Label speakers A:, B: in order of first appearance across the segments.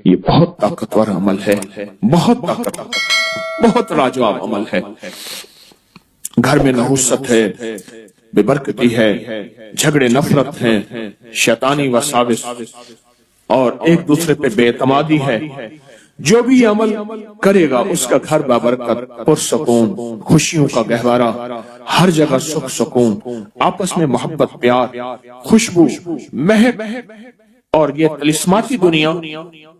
A: یہ بہت طاقتور عمل ہے، بہت طاقتور، بہت لاجواب عمل ہے۔ گھر میں نحوست ہے، بے برکتی ہے، جھگڑے نفرت ہیں، شیطانی وساوس اور ایک دوسرے پہ بے اعتمادی ہے، جو بھی یہ عمل کرے گا اس کا گھر بابرکت، پرسکون، خوشیوں کا گہوارہ، ہر جگہ سکھ سکون، آپس میں محبت، پیار، خوشبو، مہک، اور یہ طلسماتی دنیا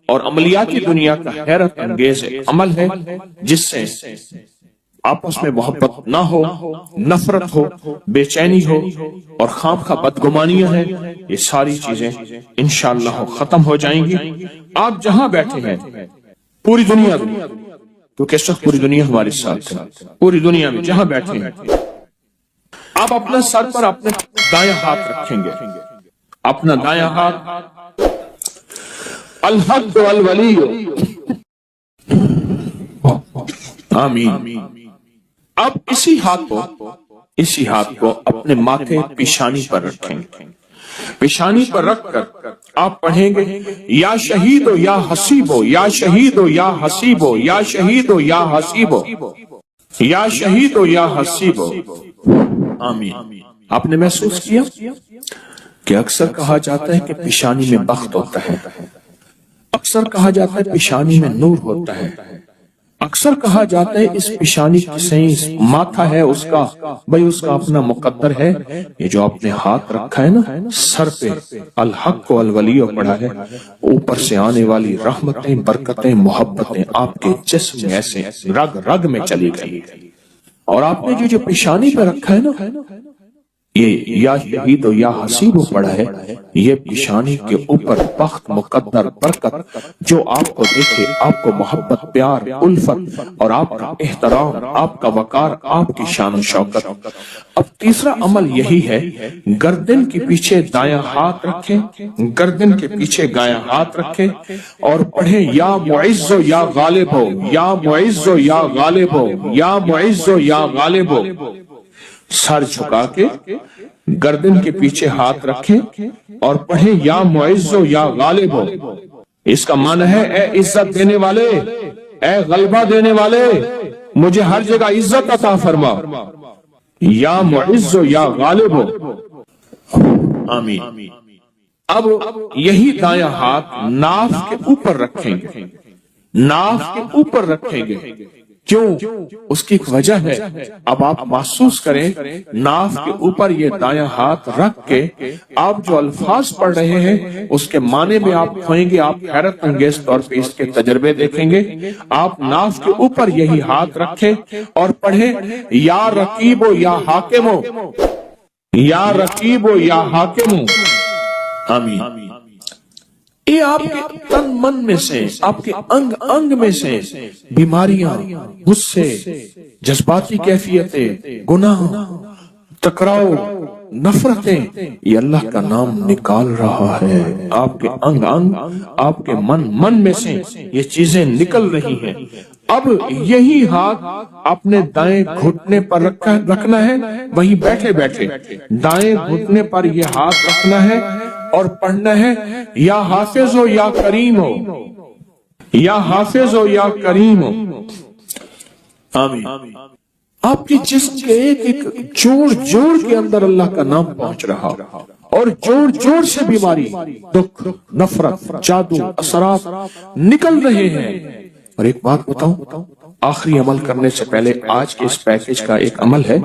A: اور عملیاتی دنیا کا حیرت انگیز عمل ہے جس سے آپس میں محبت نہ ہو، نفرت ہو، بے چینی ہو اور خامخواہ بدگمانیاں ہیں، یہ ساری چیزیں انشاءاللہ ختم ہو جائیں گی۔ آپ جہاں بیٹھے ہیں پوری دنیا میں، کیونکہ اس وقت پوری دنیا ہمارے ساتھ ہے، پوری دنیا میں جہاں بیٹھے ہیں آپ اپنا سر پر اپنے دائیں ہاتھ رکھیں گے، اپنا دائیں ہاتھ الحق والولی، آمین۔ اب اسی ہاتھ کو اپنے ماتھے پیشانی پر رکھیں گے، پیشانی پر رکھ کر آپ پڑھیں گے یا شہید ہو یا حسیب ہو، یا شہید ہو یا حسیب ہو، یا شہید ہو یا حسیب ہو، یا شہید ہو یا حسیب ہو، آمین۔ آپ نے محسوس کیا کہ اکثر کہا جاتا ہے کہ پیشانی میں بخت ہوتا ہے، اکثر کہا جاتا ہے پیشانی میں نور ہوتا ہے، اکثر کہا جاتا ہے اس پیشانی سے ماتھا ہے اس کا، بھئی اس کا اپنا مقدر ہے۔ یہ جو آپ نے ہاتھ رکھا ہے نا سر پہ، الحق والولی پڑھا ہے، اوپر سے آنے والی رحمتیں، برکتیں، محبتیں آپ کے جسم میں ایسے رگ رگ میں چلی گئی، اور آپ نے جو پیشانی پہ رکھا ہے نا یہ یا شہید و یا حسیب پڑھا ہے، یہ پیشانی کے اوپر بخت، مقدر، برکت جو آپ کو دیکھے، آپ کو محبت، پیار، الفت اور آپ کا احترام، آپ کا وقار، آپ کی شان و شوکت۔ اب تیسرا عمل یہی ہے، گردن کے پیچھے دایاں ہاتھ رکھیں، گردن کے پیچھے دایاں ہاتھ رکھیں اور پڑھیں یا معز و یا غالب ہو، یا معز و یا غالب ہو، یا معز و یا غالب ہو۔ سر جھکا کے گردن کے پیچھے ہاتھ رکھیں اور پڑھیں یا معز و یا غالب ہو۔ اس کا معنی ہے اے عزت دینے والے، اے غلبہ دینے والے، مجھے ہر جگہ عزت عطا فرما، یا معز و یا غالب ہو، آمین۔ اب یہی دایاں ہاتھ ناف کے اوپر رکھیں گے، ناف کے اوپر رکھیں گے، کیوں؟ اس کی ایک وجہ ہے، اب آپ محسوس کریں ناف کے اوپر یہ دایاں ہاتھ رکھ کے آپ جو الفاظ پڑھ رہے ہیں اس کے معنی میں آپ کھوئیں گے، آپ حیرت انگیز طور پہ اس کے تجربے دیکھیں گے۔ آپ ناف کے اوپر یہی ہاتھ رکھیں اور پڑھیں یا رقیب و یا حاکم ہو، یا رقیب و یا حاکم ہو، آمین۔ یہ آپ کے تن من میں سے، آپ کے انگ انگ میں سے بیماریاں، غصے، جذباتی کیفیتیں، گناہ، ٹکراؤ، نفرتیں، یہ اللہ کا نام نکال رہا ہے۔ آپ کے انگ انگ، آپ کے من من میں سے یہ چیزیں نکل رہی ہیں۔ اب یہی ہاتھ اپنے دائیں گھٹنے پر رکھنا ہے، وہیں بیٹھے بیٹھے دائیں گھٹنے پر یہ ہاتھ رکھنا ہے اور پڑھنا ہے یا حافظ ہو یا کریم ہو، یا حافظ ہو یا کریم ہو، آمین۔ آپ کے جسم کے ایک ایک جوڑ جوڑ کے اندر اللہ کا نام پہنچ رہا، اور جوڑ جوڑ سے بیماری، دکھ، نفرت، جادو، اثرات نکل رہے ہیں۔ اور ایک بات بتاؤں، آخری عمل کرنے سے پہلے، آج کے اس پیکج کا ایک عمل ہے،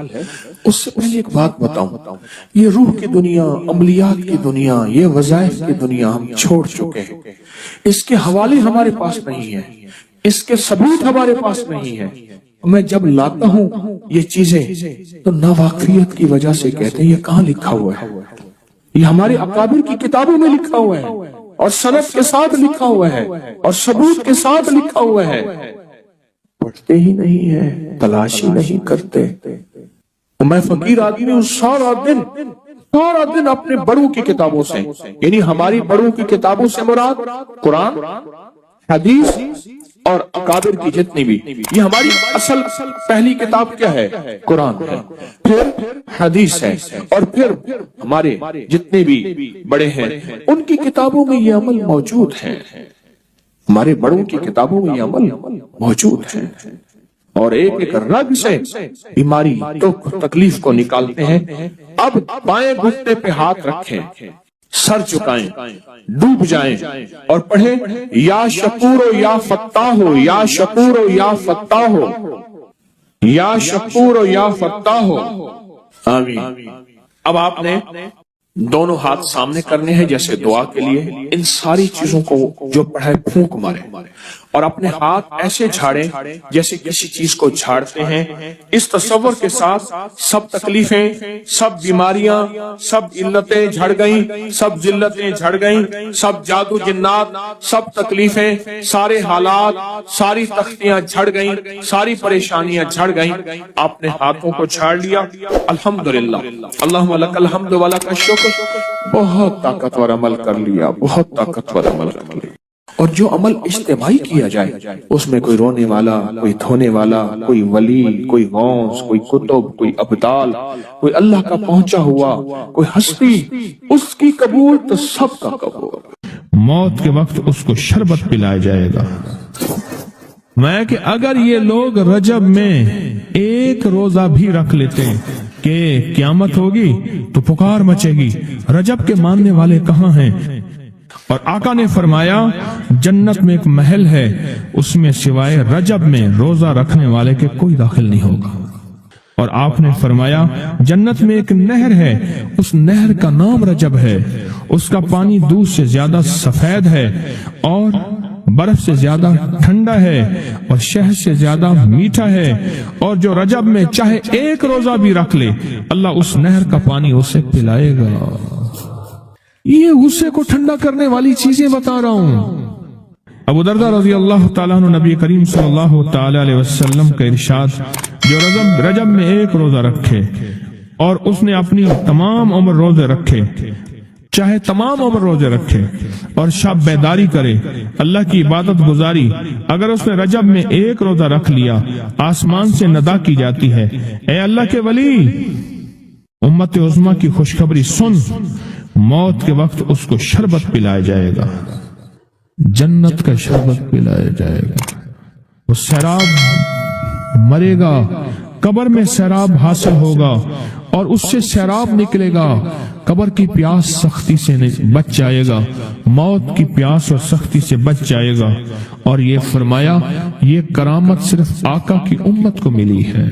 A: اس سے پہلے ایک بات بتاؤں، یہ روح کی دنیا، عملیات کی دنیا، یہ وظائف کی دنیا ہم چھوڑ چکے ہیں، اس کے حوالے ہمارے پاس نہیں ہیں، اس کے ثبوت ہمارے پاس نہیں ہیں۔ میں جب لاتا ہوں یہ چیزیں تو ناواقفیت کی وجہ سے کہتے ہیں یہ کہاں لکھا ہوا ہے، یہ ہمارے اکابر کی کتابوں میں لکھا ہوا ہے، اور سند کے ساتھ لکھا ہوا ہے، اور ثبوت کے ساتھ لکھا ہوا ہے، پڑھتے ہی نہیں ہے، تلاشی نہیں کرتے۔ میں فقیر آدمی ہوں، سارا دن اپنے بڑوں کی کتابوں سے، یعنی ہماری بڑوں کی کتابوں سے مراد قرآن، حدیث اور اکابر کی جتنی بھی، یہ ہماری اصل پہلی کتاب کیا ہے؟ قرآن ہے، پھر حدیث ہے، اور پھر ہمارے جتنے بھی بڑے ہیں ان کی کتابوں میں یہ عمل موجود ہے۔ ہمارے بڑوں کی کتابوں میں یہ عمل موجود ہے، اور ایک ایک رگ سے بیماری دکھ تکلیف کو نکالتے ہیں۔ اب بائیں گھٹنے پہ ہاتھ رکھیں، سر جھکائیں، ڈوب جائیں اور پڑھیں یا شکور و یا فتاح ہو، یا شکور و یا فتاح ہو، یا شکور و یا فتاح ہو، آمین۔ اب آپ نے دونوں ہاتھ سامنے کرنے ہیں جیسے دعا کے لیے، ان ساری چیزوں کو جو پڑھائے پھونک مارے، اور اپنے ہاتھ ایسے جھاڑیں جیسے کسی چیز کو جھاڑتے ہیں، اس تصور کے ساتھ سب تکلیفیں، سب بیماریاں، سب علتیں جھڑ گئیں، سب ذلتیں جھڑ گئیں، سب جادو جنات، سب تکلیفیں، سارے حالات، ساری تختیاں جھڑ گئیں، ساری پریشانیاں جھڑ گئیں۔ آپ نے ہاتھوں کو جھاڑ لیا، الحمدللہ، اللہم لک الحمد و لک الشکر، بہت طاقتور عمل کر لیا، بہت طاقتور عمل کر لیا۔ اور جو عمل اجتماعی کیا جائے اس میں کوئی رونے والا، کوئی دھونے والا، کوئی ولی، کوئی غوث، کوئی کتب، کوئی ابدال، کوئی اللہ کا پہنچا ہوا، کوئی ہستی، اس کی قبول تو سب کا قبول۔
B: موت کے وقت اس کو شربت پلایا جائے گا۔ میں کہ اگر یہ لوگ رجب میں ایک روزہ بھی رکھ لیتے کہ قیامت ہوگی تو پکار مچے گی، رجب کے ماننے والے کہاں ہیں؟ اور آقا نے فرمایا جنت میں ایک محل ہے، اس میں سوائے رجب میں روزہ رکھنے والے کے کوئی داخل نہیں ہوگا۔ اور آپ نے فرمایا جنت میں ایک نہر ہے، اس نہر کا نام رجب ہے، اس کا پانی دودھ سے زیادہ سفید ہے اور برف سے زیادہ ٹھنڈا ہے اور شہد سے زیادہ میٹھا ہے، اور جو رجب میں چاہے ایک روزہ بھی رکھ لے اللہ اس نہر کا پانی اسے پلائے گا۔ یہ غصے کو ٹھنڈا کرنے والی چیزیں بتا رہا ہوں۔ ابو دردہ رضی اللہ تعالیٰ عنہ نبی کریم صلی اللہ تعالیٰ علیہ وسلم کا ارشاد، جو رجب میں ایک روزہ رکھے اور اس نے اپنی تمام عمر روزے رکھے، چاہے تمام عمر روزے رکھے اور شب بیداری کرے، اللہ کی عبادت گزاری، اگر اس نے رجب میں ایک روزہ رکھ لیا آسمان سے ندا کی جاتی ہے، اے اللہ کے ولی، امت عظمیٰ کی خوشخبری سن، موت کے وقت اس کو شربت پلایا جائے گا، جنت کا شربت پلایا جائے گا، وہ سیراب مرے گا، قبر میں سیراب حاصل ہوگا اور اس سے سیراب نکلے گا، قبر کی پیاس سختی سے بچ جائے گا، موت کی پیاس اور سختی سے بچ جائے گا۔ اور یہ فرمایا یہ کرامت صرف آقا کی امت کو ملی ہے۔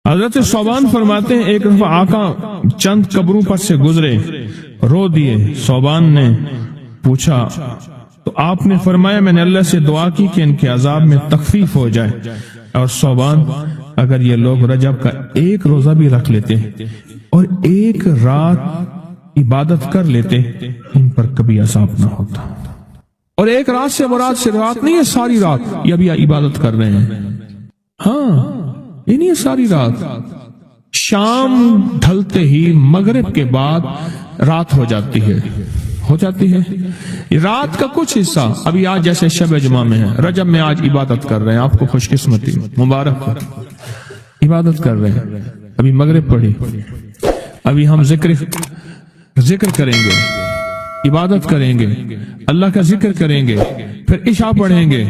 B: حضرت صوبان فرماتے ہیں ایک دفعہ آقا چند قبروں پر سے گزرے، رو دیے۔ صوبان نے پوچھا تو آپ نے فرمایا میں نے اللہ سے دعا کی کہ ان کے عذاب میں تخفیف ہو جائے، اور صوبان اگر یہ لوگ رجب کا ایک روزہ بھی رکھ لیتے اور ایک رات عبادت کر لیتے ان پر کبھی عذاب نہ ہوتا۔ اور ایک رات سے مراد سے رات نہیں ہے ساری رات، یہ ابھی عبادت کر رہے ہیں، ہاں یہ نہیں ہے ساری رات، شام ڈھلتے ہی مغرب کے بعد رات ہو جاتی ہے رات کا کچھ حصہ، ابھی آج جیسے شب جمعہ میں ہے، رجب میں آج عبادت کر رہے ہیں، آپ کو خوش قسمتی مبارک، عبادت کر رہے ہیں، ابھی مغرب پڑھی، ابھی ہم ذکر کریں گے، عبادت کریں گے، اللہ کا ذکر کریں گے، پھر عشاء پڑھیں گے،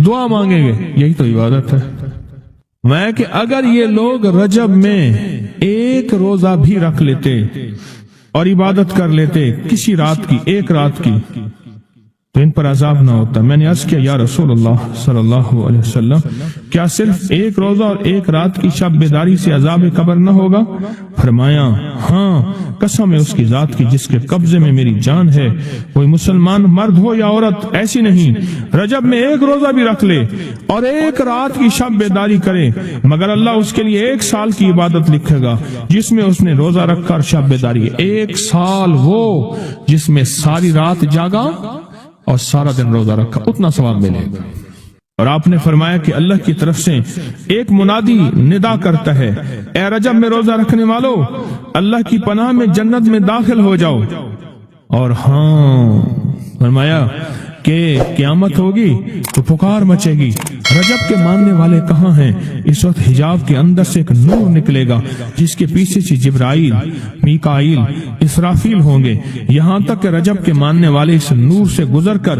B: دعا مانگیں گے، یہی تو عبادت ہے۔ میں کہ اگر یہ لوگ رجب میں ایک روزہ بھی رکھ لیتے اور عبادت کر لیتے کسی رات کی، ایک رات کی، تو ان پر عذاب نہ ہوتا۔ میں نے عرض کیا یا رسول اللہ صلی اللہ علیہ وسلم، کیا صرف ایک روزہ اور ایک رات کی شب بیداری سے عذاب قبر نہ ہوگا؟ فرمایا ہاں، قسم ہے اس کی ذات کی جس کے قبضے میں میری جان ہے، کوئی مسلمان مرد ہو یا عورت ایسی نہیں رجب میں ایک روزہ بھی رکھ لے اور ایک رات کی شب بیداری کرے مگر اللہ اس کے لیے 1 سال کی عبادت لکھے گا جس میں اس نے روزہ رکھا اور شب بیداری۔ 1 سال وہ جس میں ساری رات جاگا اور سارا دن روزہ رکھا، اتنا ثواب ملے گا۔ اور آپ نے فرمایا کہ اللہ کی طرف سے ایک منادی ندا کرتا ہے، اے رجب میں روزہ رکھنے والو، اللہ کی پناہ میں جنت میں داخل ہو جاؤ۔ اور ہاں فرمایا کہ قیامت ہوگی تو پکار مچے گی، رجب کے ماننے والے کہاں ہیں؟ اس وقت حجاب کے اندر سے ایک نور نکلے گا جس کے پیچھے سے جبرائیل، میکائیل، اسرافیل ہوں گے، یہاں تک کہ رجب کے ماننے والے اس نور سے گزر کر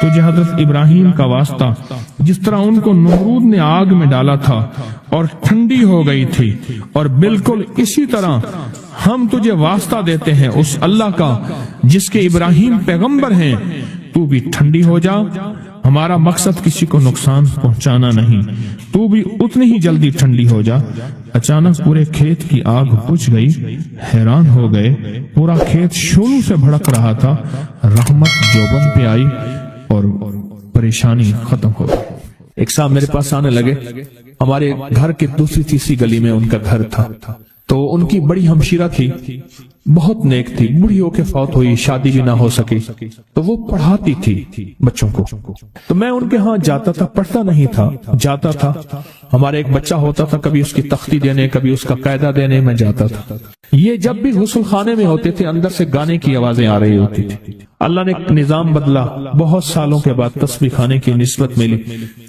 B: تجھے حضرت ابراہیم کا واسطہ جس طرح ان کو نمرود نے آگ میں ڈالا تھا اور ٹھنڈی ہو گئی تھی، اور بالکل اسی طرح ہم تجھے واسطہ دیتے ہیں اس اللہ کا جس کے ابراہیم پیغمبر ہیں، تو بھی ٹھنڈی ہو جا۔ ہمارا مقصد کسی کو نقصان پہنچانا نہیں، تو بھی اتنی ہی جلدی ٹھنڈی ہو جا۔ اچانک پورے کھیت کی آگ بجھ گئی، حیران ہو گئے، پورا کھیت شعلوں سے بھڑک رہا تھا۔ رحمت جوبن پہ آئی اور پریشانی ختم ہو گئی۔ ایک صاحب میرے پاس آنے لگے، ہمارے گھر کے دوسری تیسری گلی میں ان کا گھر تھا، تو ان کی بڑی ہمشیرہ تھی، بہت نیک تھی، بوڑھی ہو کے فوت ہوئی، شادی بھی نہ ہو سکی، تو وہ پڑھاتی تھی بچوں کو۔ تو میں ان کے ہاں جاتا تھا، پڑھتا نہیں تھا، جاتا تھا۔ ہمارے ایک بچہ ہوتا تھا، کبھی اس کی تختی دینے، کبھی اس کا قاعدہ دینے میں جاتا تھا۔ یہ جب بھی غسل خانے میں ہوتے تھے، اندر سے گانے کی آوازیں آ رہی ہوتی تھی۔ اللہ نے ایک نظام بدلا، بہت سالوں کے بعد تسبیح خانے کی نسبت ملی،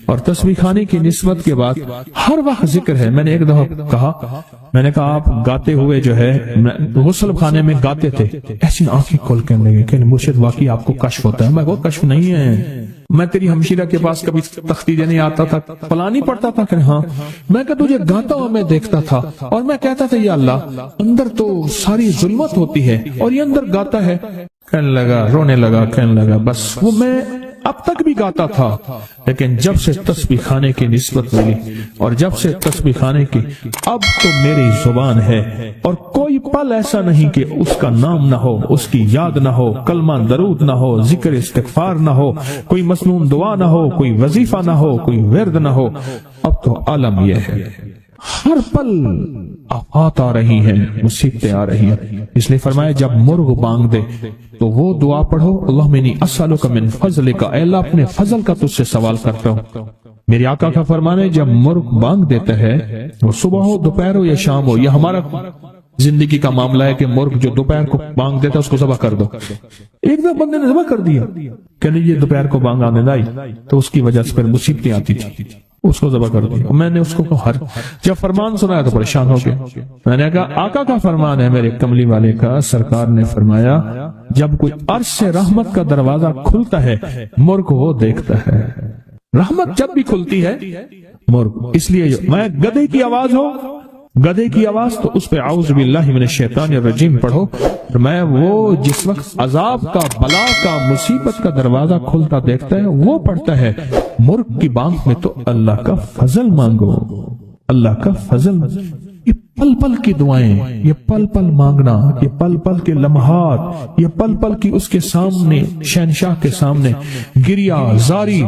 B: اور تسبیح خانے کی نسبت کے بعد ہر وقت ذکر ہے۔ میں نے ایک دفعہ کہا، میں نے کہا آپ گاتے ہوئے جو ہے غسل خانے میں گاتے تھے، ایسی آنکھیں کھول کے لگے کہ مرشد واقعی آپ کو کشف ہوتا ہے۔ میں وہ کشف نہیں ہے، میں تیری ہمشیرہ کے پاس کبھی تختی دینے آتا تھا، فلانی پڑھتا تھا کہ ہاں، میں کہ تجھے گاتا ہوا میں دیکھتا تھا، اور میں کہتا تھا یا اللہ اندر تو ساری ظلمت ہوتی ہے اور یہ اندر گاتا ہے۔ کہنے لگا، رونے لگا، کہنے لگا بس وہ میں اب تک بھی گاتا تھا، لیکن جب سے تسبیح خانے کی نسبت ملی اور جب سے تسبیح خانے کی، اب تو میری زبان ہے، اور کوئی پل ایسا نہیں کہ اس کا نام نہ ہو، اس کی یاد نہ ہو، کلمہ درود نہ ہو، ذکر استغفار نہ ہو، کوئی مسنون دعا نہ ہو، کوئی وظیفہ نہ ہو، کوئی ورد نہ ہو۔ اب تو عالم یہ ہے، ہر پل آفات آ رہی ہیں، مصیبتیں آ رہی ہیں، اس لیے فرمایا جب مرغ بانگ دے تو وہ دعا پڑھو، اللہم انی اسألک من فضلک، اے اللہ اپنے فضل کا تجھ سے سوال کرتا ہوں۔ میرے آقا کا فرمان ہے جب مرغ بانگ دیتا ہے، وہ صبح ہو، دوپہر ہو یا شام ہو، یہ ہمارا زندگی کا معاملہ ہے کہ مرغ جو دوپہر کو بانگ دیتا ہے اس کو ذبح کر دو۔ ایک دو بندے نے ذبح کر دیا کہ نہیں یہ دوپہر کو بانگ آنے لائی، تو اس کی وجہ سے پھر مصیبتیں آتی تھی، اس کو ذبح کر دیا۔ میں نے اس کو جب فرمان سنایا تو پریشان ہو گیا۔ میں نے کہا آقا کا فرمان ہے میرے کملی والے کا، سرکار نے فرمایا جب کوئی عرش سے رحمت کا دروازہ کھلتا ہے، مرغ وہ دیکھتا ہے۔ رحمت جب بھی کھلتی ہے مرغ، اس لیے میں گدھے کی آواز ہو، گدھے کی آواز تو اس پہ اعوذ باللہ من الشیطان الرجیم پڑھو۔ میں وہ جس وقت عذاب کا، بلا کا، مصیبت کا دروازہ کھلتا دیکھتا ہے وہ پڑھتا ہے۔ مرغ کی بانگ میں تو اللہ کا فضل مانگو، اللہ کا فضل۔ یہ پل پل کی دعائیں، یہ پل پل مانگنا، یہ پل پل کے لمحات، یہ پل پل کی اس کے سامنے، شہنشاہ کے سامنے گریا زاری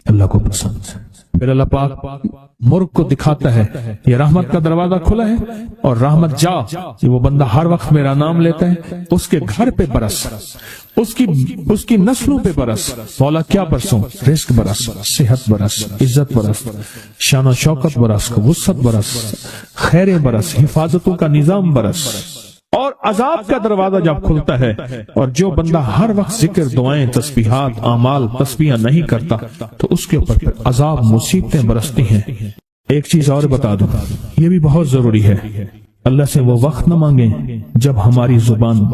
B: اللہ کو پسند ہے۔ پھر اللہ پاک مرغ کو دکھاتا ہے یہ رحمت کا دروازہ کھلا ہے، اور رحمت جا، یہ وہ بندہ ہر وقت میرا نام لیتا ہے، اس کے گھر پہ برس، اس کی نسلوں پہ برس۔ مولا کیا برسوں؟ رزق برس، صحت برس، عزت برس، شان و شوکت برس، وسعت برس، خیر برس، حفاظتوں کا نظام برس۔ اور عذاب کا دروازہ جب کھلتا ہے اور جو بندہ ہر وقت ذکر، دعائیں، تسبیحات، اعمال، تسبیح نہیں کرتا تو اس کے اوپر پھر عذاب، مصیبتیں برستی ہیں۔ ایک چیز اور بتا دوں، یہ بھی بہت ضروری ہے، اللہ سے وہ وقت نہ مانگیں جب ہماری زبان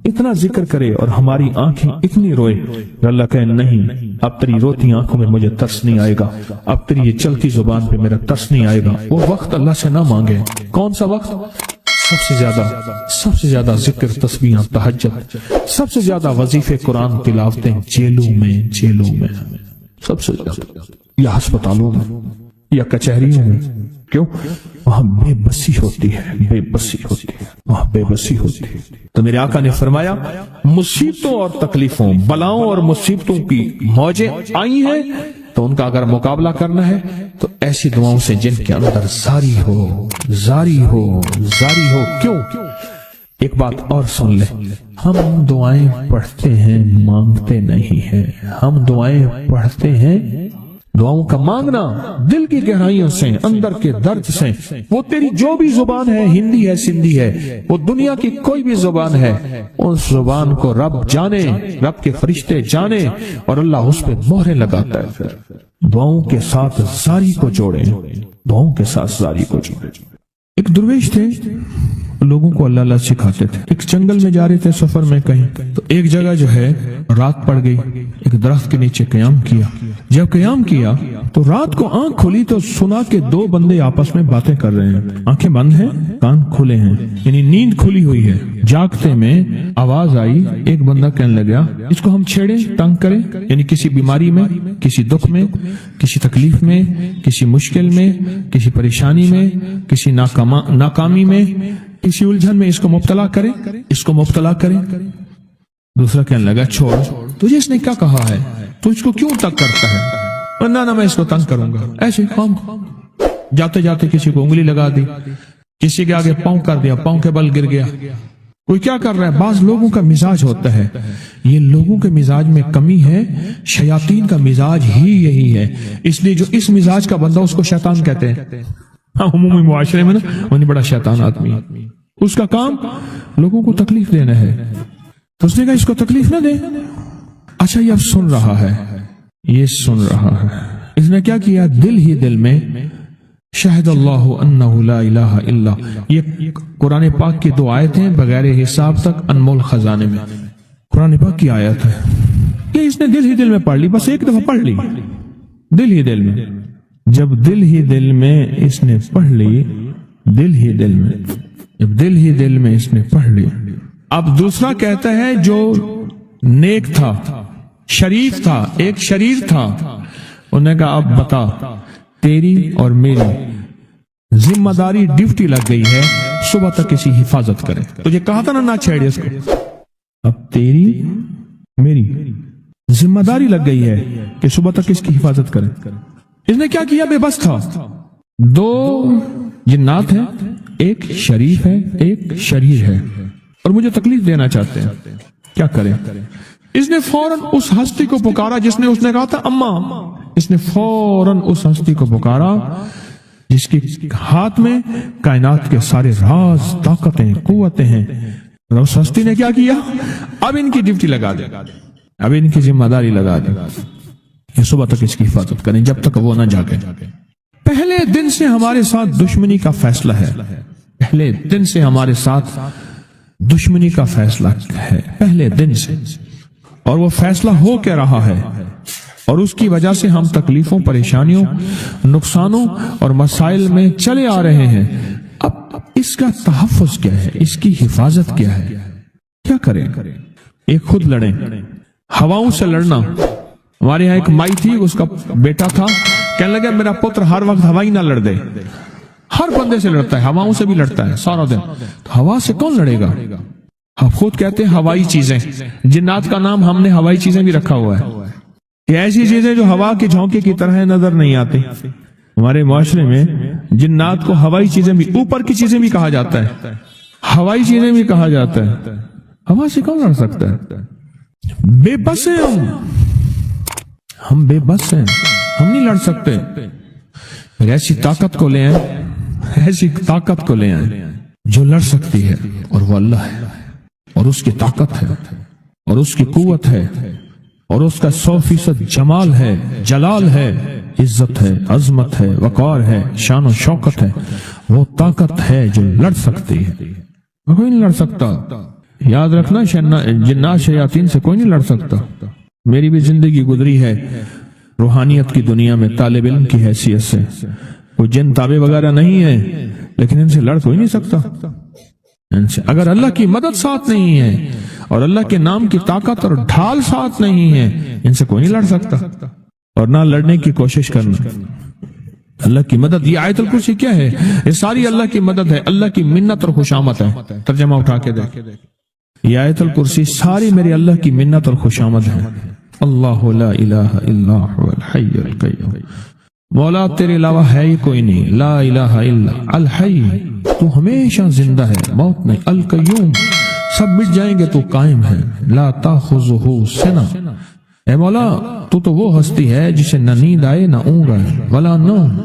B: اتنا ذکر کرے اور ہماری آنکھیں اتنی روئے، اللہ کہے نہیں اب تیری روتی آنکھوں میں مجھے ترس نہیں آئے گا، اب تیری یہ چلتی زبان پہ میرا ترس نہیں آئے گا۔ وہ وقت اللہ سے نہ مانگے۔ کون سا وقت؟ سب سے زیادہ ذکر، تسبیحاں، تہجد، سب سے زیادہ وظیفے، قرآن تلاوتیں، جیلوں میں سب سے زیادہ، یا ہسپتالوں میں یا کچہریوں میں۔ کیوں؟ وہاں بے بسی ہوتی ہے، وہاں بے بسی ہوتی ہے۔ تو میرے آقا نے فرمایا مصیبتوں اور تکلیفوں، بلاؤں اور مصیبتوں کی موجیں آئی ہیں تو ان کا اگر مقابلہ کرنا ہے تو ایسی دعاؤں سے جن کے اندر زاری ہو۔ کیوں؟ ایک بات اور سن لیں، ہم دعائیں پڑھتے ہیں، مانگتے نہیں ہیں۔ ہم دعائیں پڑھتے ہیں، دعاؤں کا مانگنا دل کی گہرائیوں سے، اندر کے درد سے۔ وہ تیری جو بھی زبان ہے، ہندی ہے، سندھی ہے، وہ دنیا کی کوئی بھی زبان ہے، اس زبان کو رب جانے، رب کے فرشتے جانے، اور اللہ اس پہ مہریں لگاتا ہے۔ پھر دعاؤں کے ساتھ زاری کو جوڑیں، دعاؤں کے ساتھ زاری کو جوڑیں۔ ایک درویش تھے، لوگوں کو اللہ اللہ سکھاتے تھے. ایک جنگل میں جا رہے تھے سفر میں کہیں, تو ایک جگہ جو ہے رات پڑ گئی, ایک درخت کے نیچے قیام کیا. جب قیام کیا تو رات کو آنکھ کھلی تو سنا کہ دو بندے آپس میں باتیں کر رہے ہیں, آنکھیں بند ہیں, کان کھلے ہیں, یعنی نیند کھلی ہوئی ہے. جاگتے میں آواز آئی, ایک بندہ کہنے لگا اس کو ہم چھیڑیں, تنگ کریں, یعنی کسی بیماری میں, کسی دکھ میں, کسی تکلیف میں, کسی مشکل میں, کسی پریشانی میں, کسی ناکامی میں, کسی الجھن میں اس کو مبتلا کریں, اس کو مبتلا کریں. دوسرا کہنے لگا چھوڑ, تجھے اس نے کیا کہا ہے, تو اس کو کیوں تنگ کرتا ہے؟ نہ میں اس کو تنگ کروں گا. ایسے خام جاتے جاتے کسی کو انگلی لگا دی, کسی کے آگے پاؤں کر دیا, پاؤں کے بل گر گیا. کوئی کیا کر رہا ہے؟ بعض لوگوں کا مزاج ہوتا ہے, یہ لوگوں کے مزاج میں کمی ہے, شیاطین کا مزاج ہی یہی ہے. اس لیے جو اس مزاج کا بندہ اس کو شیطان کہتے ہیں. ہاں عمومی معاشرے میں نا وہ بڑا شیطان آدمی, اس کا کام لوگوں کو تکلیف دینا ہے. تو اس نے کہا اس کو تکلیف نہ دے. اچھا یہ اب سن رہا ہے, یہ سن رہا ہے. اس نے کیا کیا, دل ہی دل میں شہد اللہ انہ لا الہ الا, یہ قرآن پاک کی 2 آیتیں بغیر حساب تک انمول خزانے میں, قرآن پاک کی آیت ہے. یہ اس نے دل ہی دل میں پڑھ لی, بس ایک دفعہ پڑھ لی دل ہی دل میں. جب دل ہی دل میں اس نے پڑھ لی, دل ہی دل میں, جب دل ہی دل میں اس نے پڑھ لی. اب دوسرا کہتا ہے جو نیک تھا, شریف تھا, ایک شریر تھا, انہوں نے کہا اب بتا, تیری اور میری ذمہ داری ڈیوٹی لگ گئی ہے, صبح تک اس کی حفاظت کرے. تجھے کہا تھا نہ چھیڑے اس کو, اب تیری میری ذمہ داری لگ گئی ہے کہ صبح تک اس کی حفاظت کرے. اس نے کیا کیا, بے بس تھا. 2 جنات ہیں, ایک شریف ہے, ایک شریر ہے, اور مجھے تکلیف دینا چاہتے ہیں, کیا کریں؟ اس نے فوراً اس ہستی کو پکارا جس نے, اس نے کہا تھا اماں. اس نے فوراً اس ہستی کو پکارا جس کے ہاتھ میں کائنات کے سارے راز, طاقتیں, قوتیں ہیں. اور اس ہستی نے کیا کیا, اب ان کی ڈیوٹی لگا دے, اب ان کی ذمہ داری لگا دے, یہ صبح تک اس کی حفاظت کریں جب تک وہ نہ جاگے. پہلے دن سے ہمارے ساتھ دشمنی کا فیصلہ ہے, پہلے دن سے ہمارے ساتھ دشمنی کا فیصلہ ہے, پہلے دن سے, اور وہ فیصلہ ہو کے رہا ہے, اور اس کی وجہ سے ہم تکلیفوں, پریشانیوں, نقصانوں اور مسائل میں چلے آ رہے ہیں. اب اس کا تحفظ کیا ہے, اس کی حفاظت کیا ہے, کیا کریں؟ ایک خود لڑیں, ہواؤں سے لڑنا. ہمارے یہاں ایک مائی تھی, اس کا بیٹا تھا, کہنے لگا میرا پتر ہر وقت ہوائی نہ لڑ دے, ہر بندے سے لڑتا ہے, ہواؤں سے بھی لڑتا ہے سارا دن. تو ہوا سے کون لڑے گا؟ ہم خود کہتے ہیں ہوائی چیزیں, جنات کا نام ہم نے ہوائی چیزیں بھی رکھا ہوا ہے. یہ ایسی چیزیں جو ہوا کے جھونکے کی طرح نظر نہیں آتی. ہمارے معاشرے میں جنات کو ہوائی چیزیں بھی, اوپر کی چیزیں بھی کہا جاتا ہے, ہوائی چیزیں بھی کہا جاتا ہے. ہوا سے کون لڑ سکتا ہے؟ بے بس ہیں ہم بے بس ہیں, ہم نہیں لڑ سکتے. ایسی طاقت کو لے آئیں, ایسی طاقت کو لے آئیں جو لڑ سکتی ہے, اور وہ اللہ ہے, اور اس کی طاقت ہے, اور اس کی قوت ہے, اور اس کا 100% جمال ہے, جلال ہے, عزت ہے, عظمت ہے, وقار ہے, شان و شوکت ہے. وہ طاقت ہے جو لڑ سکتی ہے, کوئی نہیں لڑ سکتا. یاد رکھنا, جنات شیاطین سے کوئی نہیں لڑ سکتا. میری بھی زندگی گزری ہے روحانیت کی دنیا میں طالب علم کی حیثیت سے. کوئی جن تابع وغیرہ نہیں ہے, لیکن ان سے لڑ کوئی نہیں سکتا. ان سے اگر اللہ کی مدد ساتھ نہیں ہے, اور اللہ کے نام کی طاقت اور ڈھال ساتھ نہیں ہے, ان سے کوئی نہیں لڑ سکتا. اور نہ لڑنے کی کوشش کرنا. اللہ کی مدد, یہ آیت الکرسی کیا ہے؟ یہ ساری اللہ کی مدد ہے, اللہ کی منت اور خوشامد ہے. ترجمہ اٹھا کے دیکھ, یہ آیت الکرسی ساری میری اللہ کی منت اور خوشامد ہے. اللہ لا الہ الا هو الحی القیوم, مولا تیرے علاوہ ہے ہی کوئی نہیں. لا الہ الا الحی, تو ہمیشہ زندہ ہے, موت نہیں. القیوم, سب مٹ جائیں گے تو قائم ہے. لا تاخذہ سنہ, اے مولا تو وہ ہستی ہے جسے نہ نیند آئے نہ اونگ آئے. ولا نوم,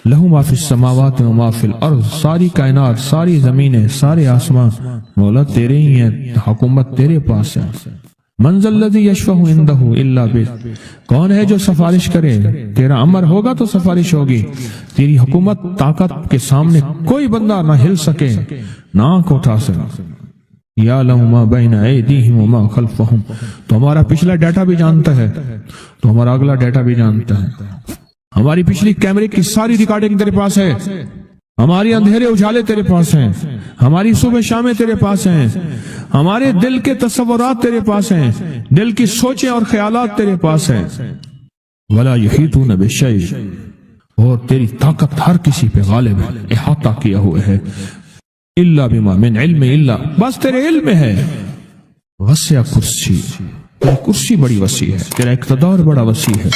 B: لہو ما فی السماوات و ما فی الارض, ساری کائنات, ساری زمینیں, سارے آسمان مولا تیرے ہی ہیں, حکومت تیرے پاس ہے. من ذا الذی یشفع عندہ الا بإذنہ، کون ہے جو سفارش کرے؟ تیرا امر ہوگا تو سفارش ہوگی. تیری حکومت طاقت کے سامنے کوئی بندہ نہ ہل سکے، ناک اٹھا سکے. یعلم ما بین ایدیہم وما خلفہم، تو ہمارا پچھلا ڈیٹا بھی جانتا ہے، تو ہمارا اگلا ڈیٹا بھی جانتا ہے. ہماری پچھلی کیمرے کی ساری ریکارڈنگ تیرے پاس ہے، ہماری اندھیرے اجالے تیرے پاس ہیں، ہماری صبح شامیں تیرے پاس ہیں، ہمارے دل کے تصورات تیرے پاس ہیں، دل کی سوچیں اور خیالات تیرے پاس ہیں. ولا یحیطون بشیء، اور تیری طاقت ہر کسی پہ غالب ہے، احاطہ کیا ہوا ہے. الا بما من علم، الا بس تیرے علم میں ہے. وسع کرسی، تیری کرسی بڑی وسیع ہے، تیرا اقتدار بڑا وسیع ہے،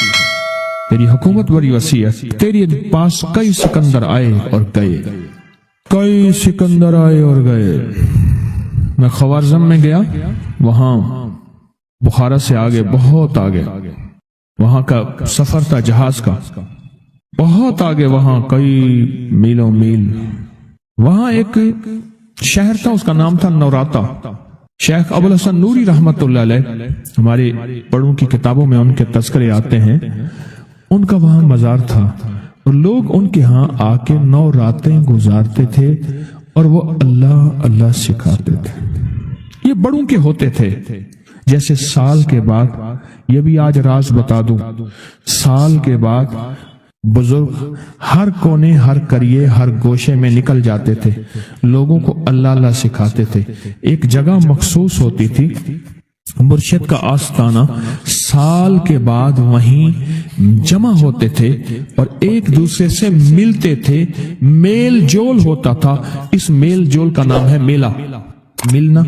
B: تیری حکومت بڑی وسیع ہے. تیری پاس کئی سکندر آئے اور گئے، کئی سکندر آئے اور گئے. میں خوارزم میں گیا، وہاں بخارا سے آگے بہت آگے وہاں کا سفر تھا جہاز کا، بہت آگے، وہاں کئی میلوں میل. وہاں ایک شہر تھا، اس کا نام تھا نوراتا. شیخ ابو الحسن نوری رحمت اللہ علیہ، ہمارے بڑوں کی کتابوں میں ان کے تذکرے آتے ہیں. ان کا وہاں مزار تھا اور لوگ ان کے ہاں آ کے 9 راتیں گزارتے تھے اور وہ اللہ اللہ سکھاتے تھے. یہ بڑوں کے ہوتے تھے. جیسے سال کے بعد، یہ بھی آج راز بتا دوں، سال کے بعد بزرگ ہر کونے، ہر کریے، ہر گوشے میں نکل جاتے تھے، لوگوں کو اللہ اللہ سکھاتے تھے. ایک جگہ مخصوص ہوتی تھی، مرشد کا آستانہ. سال کے بعد وہیں جمع ہوتے تھے اور ایک دوسرے سے ملتے تھے، میل جول ہوتا تھا. اس میل جول کا نام ہے میلہ. ملنا،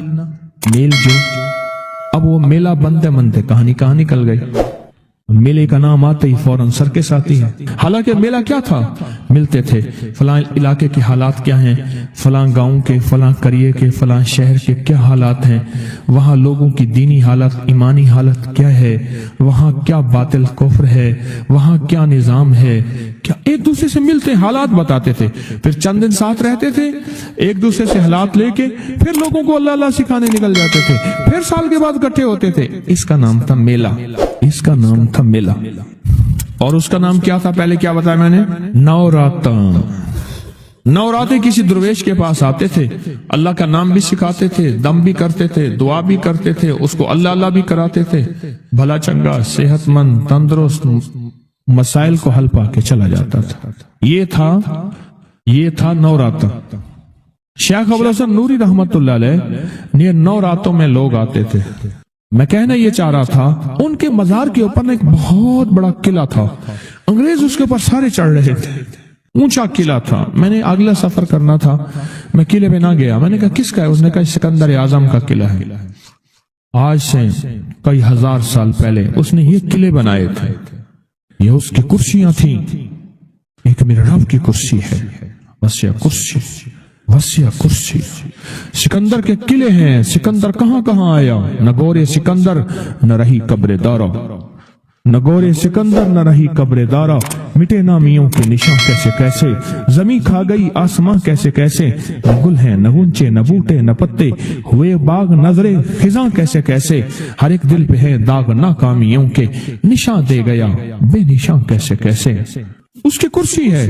B: میل جول. اب وہ میلہ بنتے بنتے کہاں نکل گئی. میلے کا نام آتے ہی فوراً سرکس آتی ہے. حالانکہ میلہ کیا تھا؟ ملتے تھے، فلاں علاقے کے حالات کیا ہیں، فلاں گاؤں کے، فلاں قریے کے، فلاں شہر کے کیا حالات ہیں، وہاں لوگوں کی دینی حالت، ایمانی حالت کیا ہے، وہاں کیا باطل کفر ہے، وہاں کیا نظام ہے، کیا. ایک دوسرے سے ملتے، حالات بتاتے تھے. پھر چند دن ساتھ رہتے تھے، ایک دوسرے سے حالات لے کے پھر لوگوں کو اللہ اللہ سکھانے نکل جاتے تھے. پھر سال کے بعد اکٹھے ہوتے تھے. اس کا نام تھا میلہ، اس کا نام تھا میلہ. اور اس کا نام کیا تھا؟ پہلے کیا بتایا میں نے؟ نوراتا. نوراتے کسی درویش کے پاس آتے تھے، اللہ کا نام بھی سکھاتے تھے، دم بھی کرتے تھے، دعا بھی کرتے تھے، اس کو اللہ اللہ بھی کراتے تھے. بھلا چنگا، صحت مند، تندرست، مسائل کو حل پا کے چلا جاتا تھا. یہ تھا نوراتا. شیخ ابو الحسن نوری رحمت اللہ علیہ یہ 9 راتوں میں لوگ آتے تھے. میں کہنا یہ چاہ رہا تھا، ان کے مزار کے اوپر ایک بہت بڑا قلعہ تھا، انگریز اس کے اوپر سارے چڑھ رہے تھے. اونچا قلعہ تھا. میں نے اگلا سفر کرنا تھا، میں قلعے پہ نہ گیا. میں نے کہا کس کا ہے؟ اس نے کہا سکندر اعظم کا قلعہ ہے. آج سے کئی ہزار سال پہلے اس نے یہ قلعے بنائے تھے. یہ اس کی کرسیاں تھیں. ایک میرے رب کی کرسی ہے، وسیع کرسی، وسیع کرسی. سکندر کے قلعے ہیں. سکندر کہاں آیا؟ نہ گورے سکندر نہ رہی قبر دارا، نہ گورے سکندر نہ رہی قبر دارا. مٹے نامیوں کے نشاں کیسے کیسے، زمین کھا گئی آسماں کیسے کیسے. نہ گل ہیں نہ گنچے نہ بوٹے نہ پتے، ہوئے باغ نظرے خزاں کیسے کیسے. ہر ایک دل پہ ہے داغ ناکامیوں کے، نشاں دے گیا بے نشاں کیسے کیسے. اس کی کرسی ہے.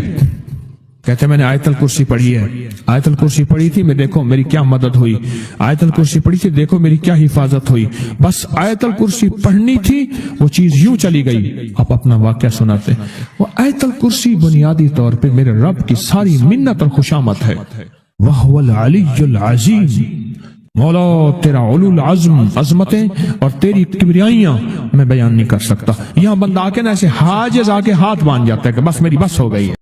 B: کہتے میں نے آیت الکرسی پڑھی ہے. آیت الکرسی پڑھی تھی، میں دیکھو میری کیا مدد ہوئی. آیت الکرسی پڑھی تھی، دیکھو میری کیا حفاظت ہوئی. بس آیت الکرسی پڑھنی تھی، وہ چیز یوں چلی گئی. آپ اپنا واقعہ سناتے. وہ آیت الکرسی بنیادی طور پہ میرے رب کی ساری منت اور خوشامد ہے. وَهُوَ الْعَلِيُّ الْعَظِيمُ. مولا تیرا علو العظم عظمتیں اور تیری کبریائیاں میں بیان نہیں کر سکتا. یہاں بندہ آ کے نا ایسے حاجز آ کے ہاتھ باندھ جاتا ہے کہ بس میری بس ہو گئی ہے.